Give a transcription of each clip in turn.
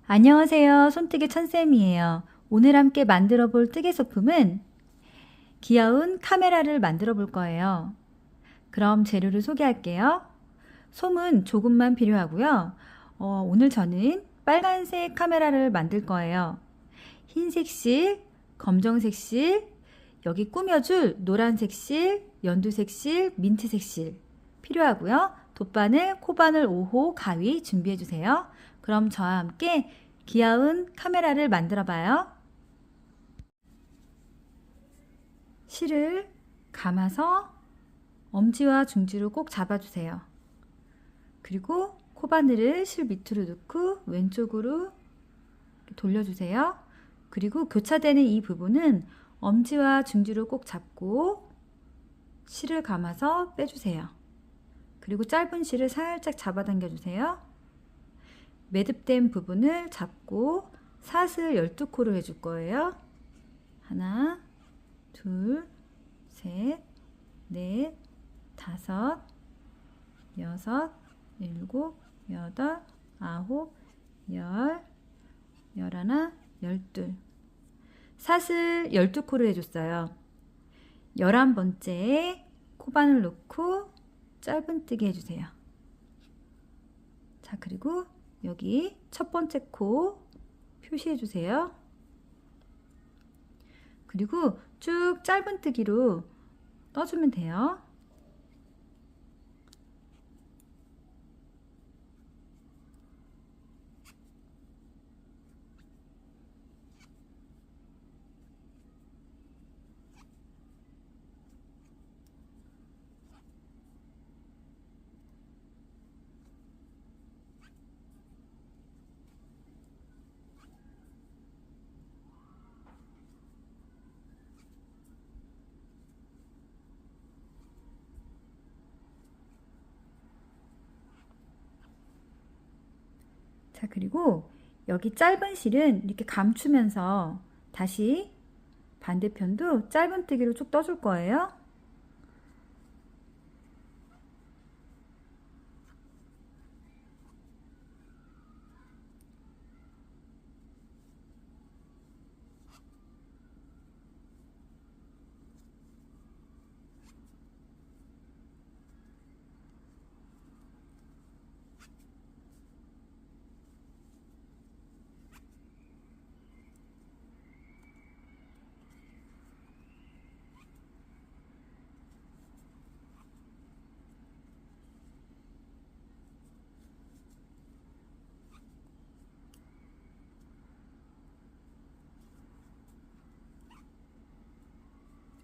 안녕하세요. 손뜨개 천쌤이에요. 오늘 함께 만들어 볼 뜨개 소품은 귀여운 카메라를 만들어 볼 거예요. 그럼 재료를 소개할게요. 솜은 조금만 필요하고요. 오늘 저는 빨간색 카메라를 만들 거예요. 흰색 실, 검정색 실, 여기 꾸며줄 노란색 실, 연두색 실, 민트색 실 필요하고요. 돗바늘, 코바늘 5호, 가위 준비해 주세요. 그럼 저와 함께 귀여운 카메라를 만들어 봐요. 실을 감아서 엄지와 중지로 꼭 잡아주세요. 그리고 코바늘을 실 밑으로 넣고 왼쪽으로 돌려주세요. 그리고 교차되는 이 부분은 엄지와 중지로 꼭 잡고 실을 감아서 빼주세요. 그리고 짧은 실을 살짝 잡아당겨 주세요. 매듭된 부분을 잡고 사슬 12코를 해줄 거예요. 하나, 둘, 셋, 넷, 다섯, 여섯, 일곱, 여덟, 아홉, 열, 열하나, 열둘. 사슬 12코를 해줬어요. 11번째에 코바늘 놓고 짧은뜨기 해주세요. 자, 그리고 여기 첫 번째 코 표시해 주세요. 그리고 쭉 짧은뜨기로 떠주면 돼요. 자, 그리고 여기 짧은 실은 이렇게 감추면서 다시 반대편도 짧은뜨기로 쭉 떠줄 거예요.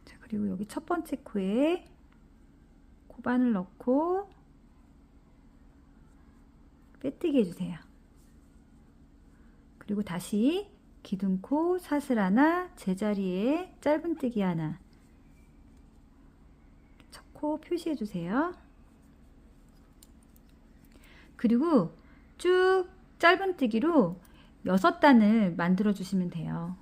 자, 그리고 여기 첫 번째 코에 코바늘 넣고 빼뜨기 해주세요. 그리고 다시 기둥코 사슬 하나, 제자리에 짧은뜨기 하나, 첫 코 표시해 주세요. 그리고 쭉 짧은뜨기로 6단을 만들어 주시면 돼요.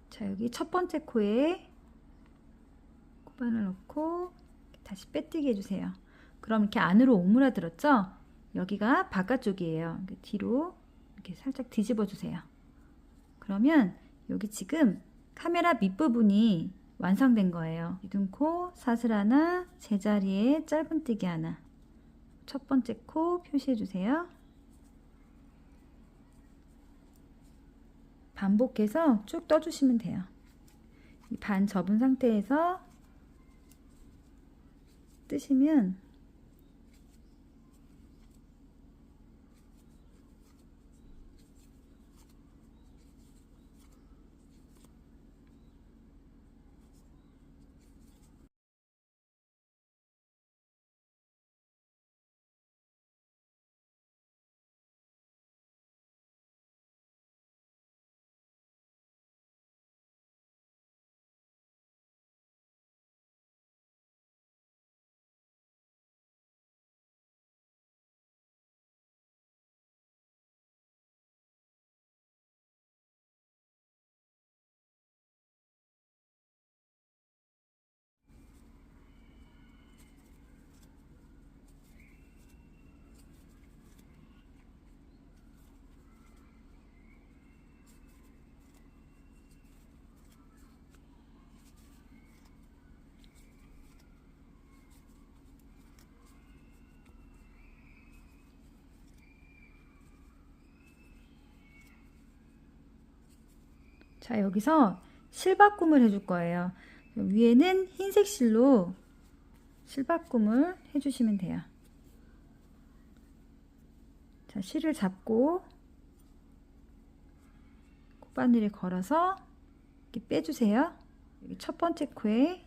자, 여기 첫 번째 코에 코바늘 넣고 다시 빼뜨기 해주세요. 그럼 이렇게 안으로 오므라들었죠? 여기가 바깥쪽이에요. 뒤로 이렇게 살짝 뒤집어 주세요. 그러면 여기 지금 카메라 밑부분이 완성된 거예요. 기둥코 사슬 하나, 제자리에 짧은뜨기 하나, 첫 번째 코 표시해 주세요. 반복해서 쭉 떠주시면 돼요. 반 접은 상태에서 뜨시면 자, 여기서 실바꿈을 해줄 거예요. 위에는 흰색 실로 실바꿈을 해주시면 돼요. 자, 실을 잡고 코바늘에 걸어서 이렇게 빼주세요. 여기 첫 번째 코에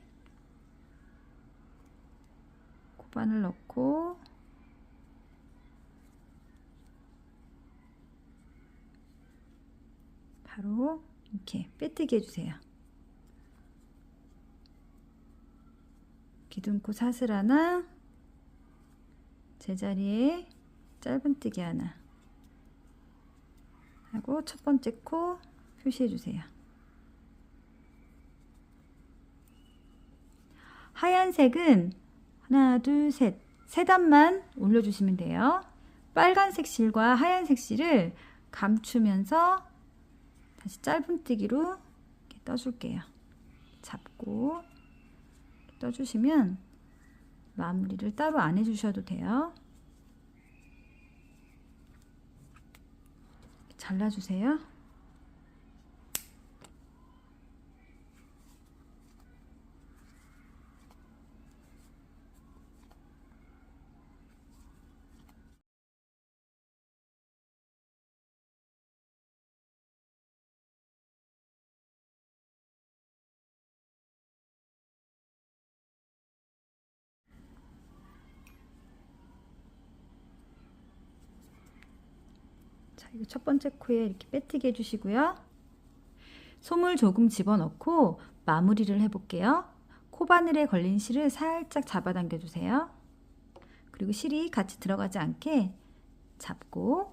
코바늘 넣고 바로 이렇게 빼뜨기 해주세요. 기둥코 사슬 하나, 제자리에 짧은뜨기 하나 하고 첫 번째 코 표시해 주세요. 하얀색은 하나, 둘, 셋, 세 단만 올려주시면 돼요. 빨간색 실과 하얀색 실을 감추면서 다시 짧은뜨기로 이렇게 떠줄게요. 잡고 떠주시면 마무리를 따로 안 해주셔도 돼요. 잘라주세요. 자, 이거 첫 번째 코에 이렇게 빼뜨기 해주시고요. 솜을 조금 집어넣고 마무리를 해볼게요. 코바늘에 걸린 실을 살짝 잡아당겨 주세요. 그리고 실이 같이 들어가지 않게 잡고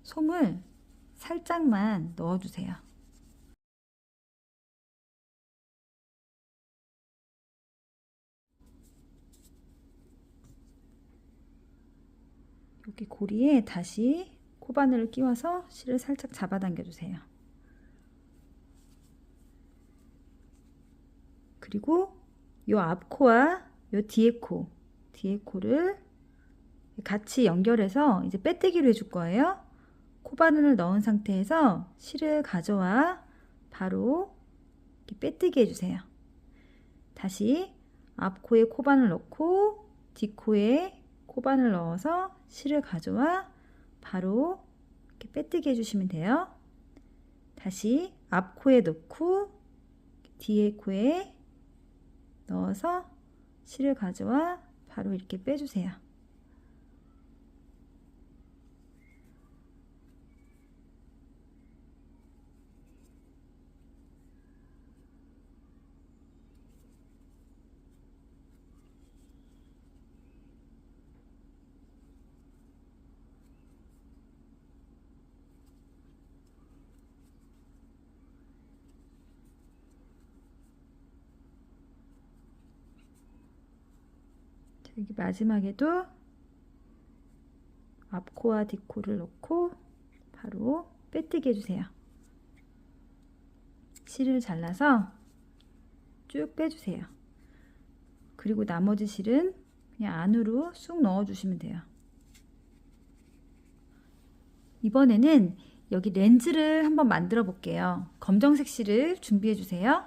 솜을 살짝만 넣어주세요. 여기 고리에 다시 코바늘을 끼워서 실을 살짝 잡아당겨 주세요. 그리고 요 앞코와 요 뒤에 코를 같이 연결해서 이제 빼뜨기로 해줄 거예요. 코바늘을 넣은 상태에서 실을 가져와 바로 이렇게 빼뜨기 해주세요. 다시 앞코에 코바늘 넣고 뒷코에 코바늘 넣어서 실을 가져와 바로 이렇게 빼뜨기 해주시면 돼요. 다시 앞코에 넣고 뒤에 코에 넣어서 실을 가져와 바로 이렇게 빼주세요. 여기 마지막에도 앞코와 뒷코를 넣고 바로 빼뜨기 해주세요. 실을 잘라서 쭉 빼주세요. 그리고 나머지 실은 그냥 안으로 쑥 넣어주시면 돼요. 이번에는 여기 렌즈를 한번 만들어 볼게요. 검정색 실을 준비해 주세요.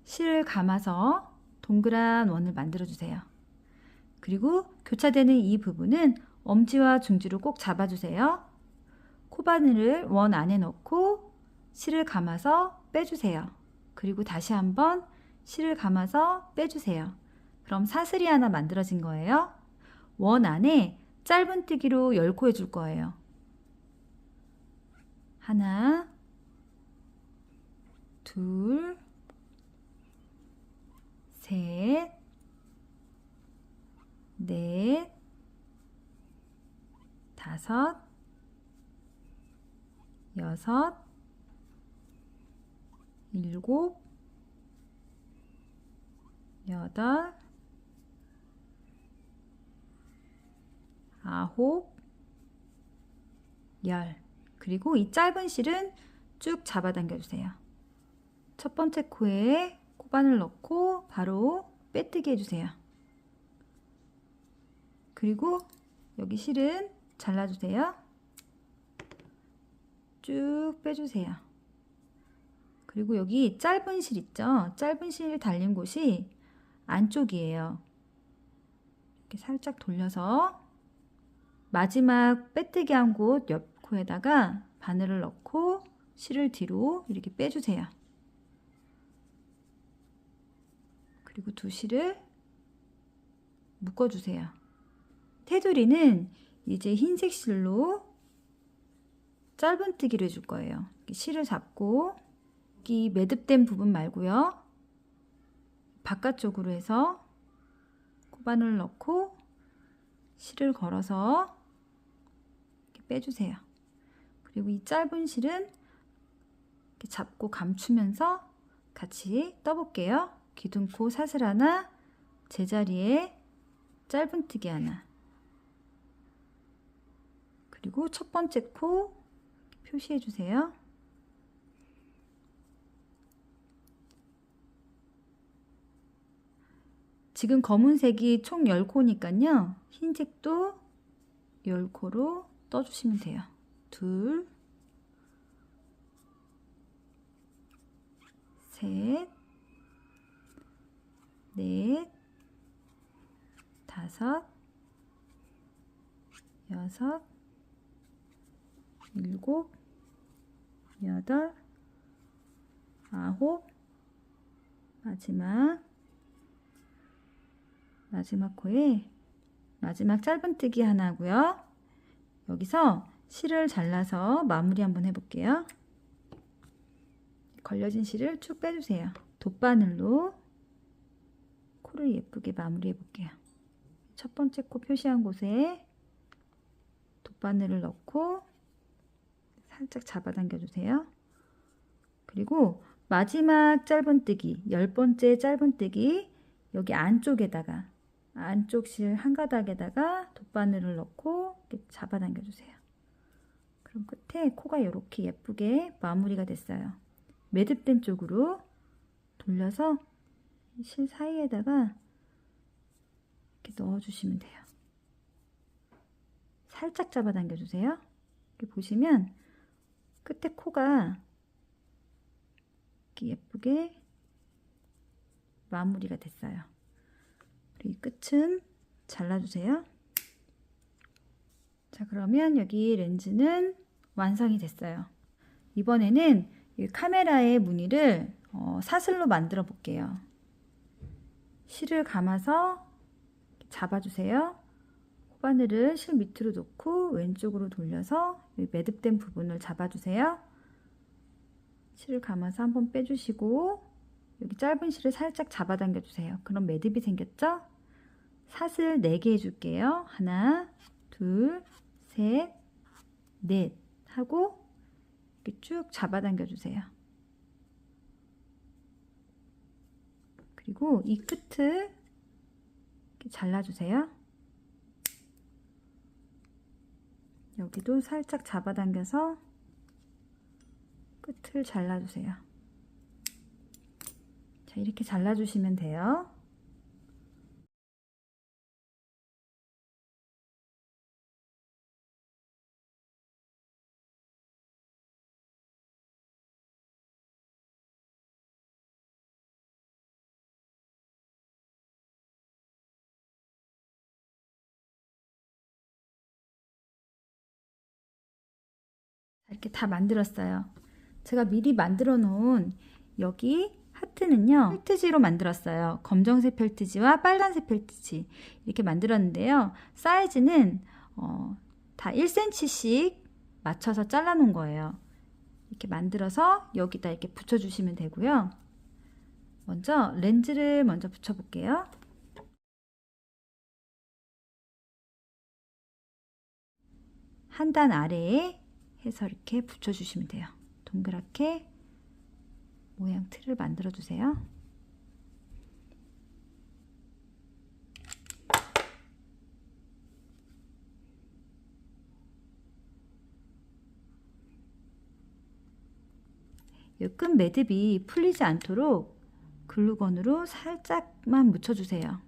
실을 감아서 동그란 원을 만들어 주세요. 그리고 교차되는 이 부분은 엄지와 중지로 꼭 잡아주세요. 코바늘을 원 안에 넣고 실을 감아서 빼주세요. 그리고 다시 한번 실을 감아서 빼주세요. 그럼 사슬이 하나 만들어진 거예요. 원 안에 짧은뜨기로 10코 해줄 거예요. 하나, 둘, 셋, 넷, 다섯, 여섯, 일곱, 여덟, 아홉, 열. 그리고 이 짧은 실은 쭉 잡아당겨 주세요. 첫 번째 코에 코바늘 넣고 바로 빼뜨기 해주세요. 그리고 여기 실은 잘라주세요. 쭉 빼주세요. 그리고 여기 짧은 실 있죠? 짧은 실 달린 곳이 안쪽이에요. 이렇게 살짝 돌려서 마지막 빼뜨기 한 곳 옆 코에다가 바늘을 넣고 실을 뒤로 이렇게 빼주세요. 그리고 두 실을 묶어주세요. 테두리는 이제 흰색 실로 짧은뜨기를 해줄 거예요. 실을 잡고 여기 매듭된 부분 말고요. 바깥쪽으로 해서 코바늘을 넣고 실을 걸어서 이렇게 빼주세요. 그리고 이 짧은 실은 이렇게 잡고 감추면서 같이 떠볼게요. 기둥코 사슬 하나, 제자리에 짧은뜨기 하나, 그리고 첫 번째 코 표시해 주세요. 지금 검은색이 총 10코니까요. 흰색도 10코로 떠주시면 돼요. 둘, 셋, 넷, 다섯, 여섯, 일곱, 여덟, 아홉, 마지막 코에 마지막 짧은뜨기 하나 하고요. 여기서 실을 잘라서 마무리 한번 해볼게요. 걸려진 실을 쭉 빼주세요. 돗바늘로 코를 예쁘게 마무리 해볼게요. 첫 번째 코 표시한 곳에 돗바늘을 넣고 살짝 잡아당겨 주세요. 그리고 마지막 짧은뜨기, 10번째 짧은뜨기 여기 안쪽에다가 안쪽 실 한 가닥에다가 돗바늘을 넣고 이렇게 잡아당겨 주세요. 그럼 끝에 코가 이렇게 예쁘게 마무리가 됐어요. 매듭된 쪽으로 돌려서 실 사이에다가 이렇게 넣어주시면 돼요. 살짝 잡아당겨 주세요. 이렇게 보시면 끝에 코가 이렇게 예쁘게 마무리가 됐어요. 그리고 이 끝은 잘라주세요. 자, 그러면 여기 렌즈는 완성이 됐어요. 이번에는 이 카메라의 무늬를 사슬로 만들어 볼게요. 실을 감아서 잡아주세요. 코바늘을 실 밑으로 놓고 왼쪽으로 돌려서 여기 매듭된 부분을 잡아주세요. 실을 감아서 한번 빼주시고 여기 짧은 실을 살짝 잡아당겨 주세요. 그럼 매듭이 생겼죠? 사슬 4개 해줄게요. 하나, 둘, 셋, 넷 하고 이렇게 쭉 잡아당겨 주세요. 그리고 이 끝을 이렇게 잘라주세요. 여기도 살짝 잡아당겨서 끝을 잘라주세요. 자, 이렇게 잘라주시면 돼요. 이렇게 다 만들었어요. 제가 미리 만들어 놓은 여기 하트는요, 펠트지로 만들었어요. 검정색 펠트지와 빨간색 펠트지 이렇게 만들었는데요. 사이즈는 다 1cm씩 맞춰서 잘라 놓은 거예요. 이렇게 만들어서 여기다 이렇게 붙여 주시면 되고요. 먼저 렌즈를 먼저 붙여 볼게요. 한 단 아래에 해서 이렇게 붙여 주시면 돼요. 동그랗게 모양 틀을 만들어 주세요. 이 끝 매듭이 풀리지 않도록 글루건으로 살짝만 묻혀주세요.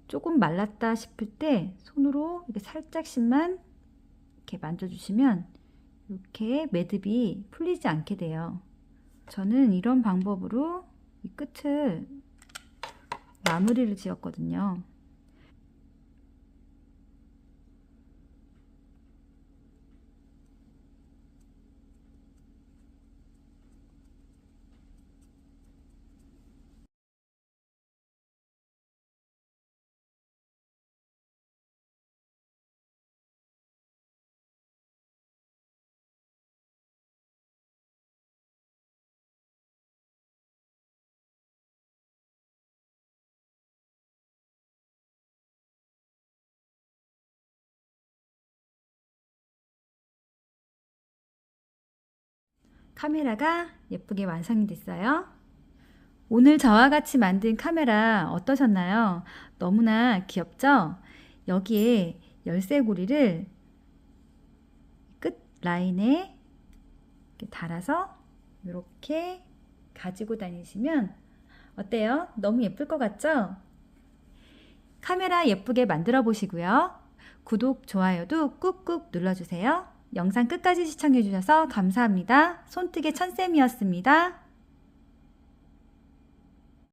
조금 말랐다 싶을 때 손으로 이렇게 살짝씩만 이렇게 만져주시면 이렇게 매듭이 풀리지 않게 돼요. 저는 이런 방법으로 이 끝을 마무리를 지었거든요. 카메라가 예쁘게 완성이 됐어요. 오늘 저와 같이 만든 카메라 어떠셨나요? 너무나 귀엽죠? 여기에 열쇠고리를 끝 라인에 이렇게 달아서 이렇게 가지고 다니시면 어때요? 너무 예쁠 것 같죠? 카메라 예쁘게 만들어 보시고요. 구독, 좋아요도 꾹꾹 눌러주세요. 영상 끝까지 시청해 주셔서 감사합니다. 손뜨개 천쌤이었습니다.